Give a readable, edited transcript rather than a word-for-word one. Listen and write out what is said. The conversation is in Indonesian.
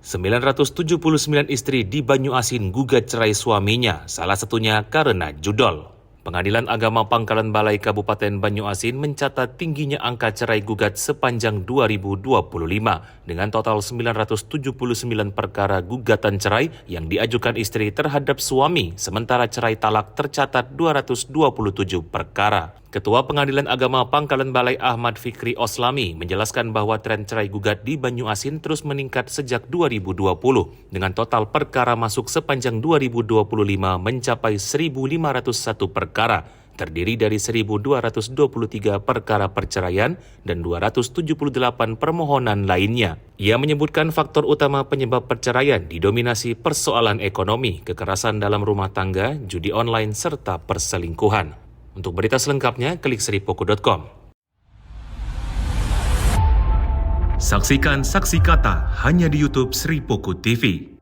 979 istri di Banyuasin gugat cerai suaminya, salah satunya karena judol. Pengadilan Agama Pangkalan Balai Kabupaten Banyuasin mencatat tingginya angka cerai gugat sepanjang 2025 dengan total 979 perkara gugatan cerai yang diajukan istri terhadap suami, sementara cerai talak tercatat 227 perkara. Ketua Pengadilan Agama Pangkalan Balai Ahmad Fikri Oslami menjelaskan bahwa tren cerai gugat di Banyuasin terus meningkat sejak 2020 dengan total perkara masuk sepanjang 2025 mencapai 1.501 perkara, terdiri dari 1.223 perkara perceraian dan 278 permohonan lainnya. Ia menyebutkan faktor utama penyebab perceraian didominasi persoalan ekonomi, kekerasan dalam rumah tangga, judi online, serta perselingkuhan. Untuk berita selengkapnya, klik seripoku.com. Saksikan Saksi Kata hanya di YouTube Seripoku TV.